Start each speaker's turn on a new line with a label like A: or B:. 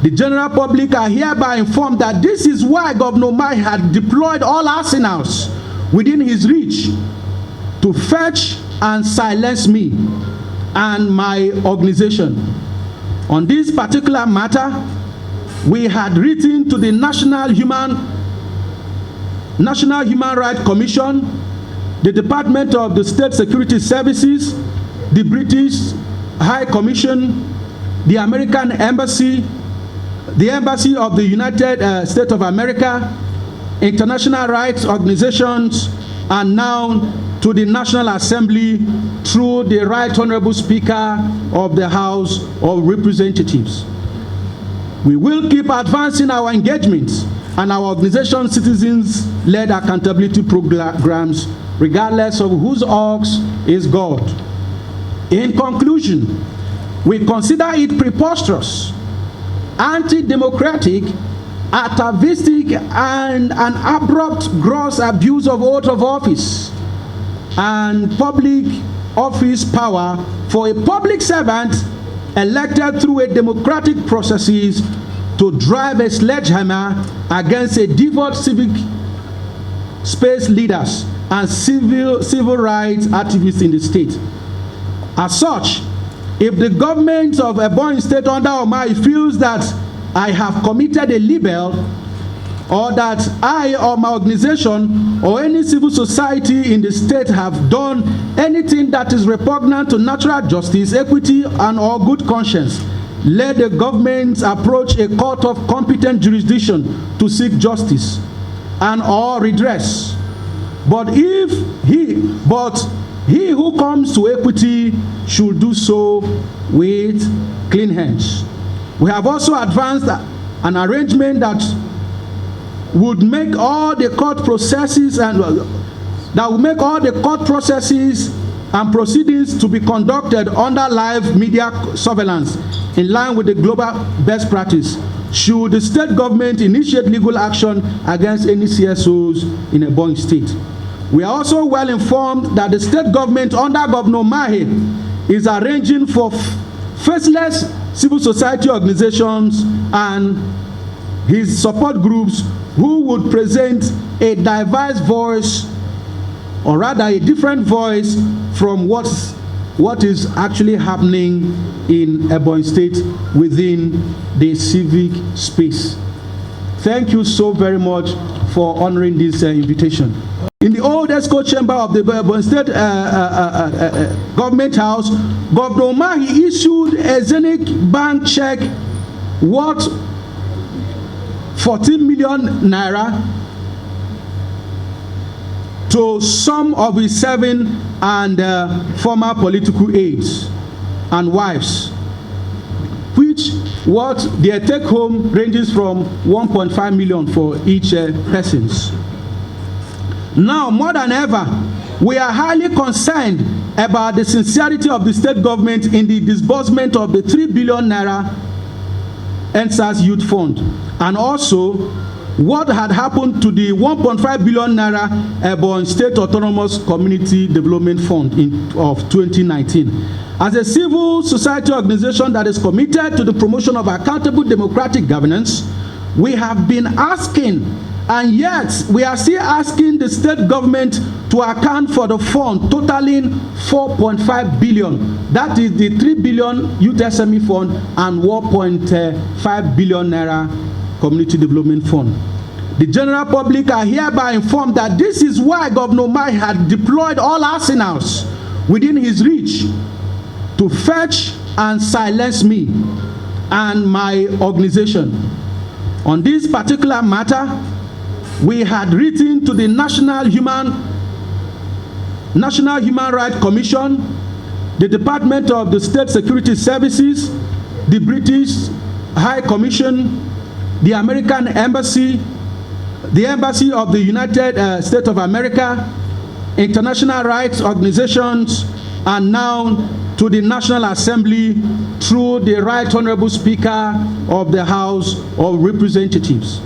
A: The general public are hereby informed that this is why Governor Umahi had deployed all arsenals within his reach to fetch and silence me and my organization. On this particular matter, we had written to the National Human Rights Commission, the Department of the State Security Services, the British High Commission, the American Embassy, the Embassy of the United States of America, international rights organizations, and now to the National Assembly through the Right Honorable Speaker of the House of Representatives. We will keep advancing our engagements and our organization citizens-led accountability programs, regardless of whose ox is God. In conclusion, we consider it preposterous, anti-democratic, atavistic, and an abrupt, gross abuse of oath of office and public office power for a public servant elected through a democratic processes to drive a sledgehammer against a devout civic space leaders and civil rights activists in the state. As such, if the government of Ebonyi State under Umahi feels that I have committed a libel, or that I or my organization or any civil society in the state have done anything that is repugnant to natural justice, equity, and or good conscience, let the government approach a court of competent jurisdiction to seek justice and or redress. But he who comes to equity should do so with clean hands. We have also advanced an arrangement that would make all the court processes and proceedings to be conducted under live media surveillance in line with the global best practice should the state government initiate legal action against any CSOs in Ebonyi State. We are also well informed that the state government under Governor Umahi is arranging for faceless civil society organizations and his support groups who would present a diverse voice, or rather a different voice from what is actually happening in Ebonyi State within the civic space. Thank you so very much for honoring this invitation. In the old ESCO chamber of the Ebonyi State Government House, Governor Umahi issued a Zenith Bank check worth 14 million naira to some of his serving and former political aides and wives, which what their take home ranges from 1.5 million for each persons. Now, more than ever, we are highly concerned about the sincerity of the state government in the disbursement of the 3 billion naira NSAS Youth Fund, and also what had happened to the 1.5 billion naira Ebonyi State Autonomous Community Development Fund of 2019. As a civil society organization that is committed to the promotion of accountable democratic governance, we have been asking, and yet we are still asking the state government to account for the fund totaling 4.5 billion. That is the 3 billion Youth SME Fund and 1.5 billion naira Community Development Fund. The general public are hereby informed that this is why Governor Umahi had deployed all arsenals within his reach to fetch and silence me and my organization. On this particular matter, we had written to the National Human Rights Commission, the Department of the State Security Services, the British High Commission, the American Embassy, the Embassy of the United States of America, international rights organizations, and now to the National Assembly through the Right Honorable Speaker of the House of Representatives.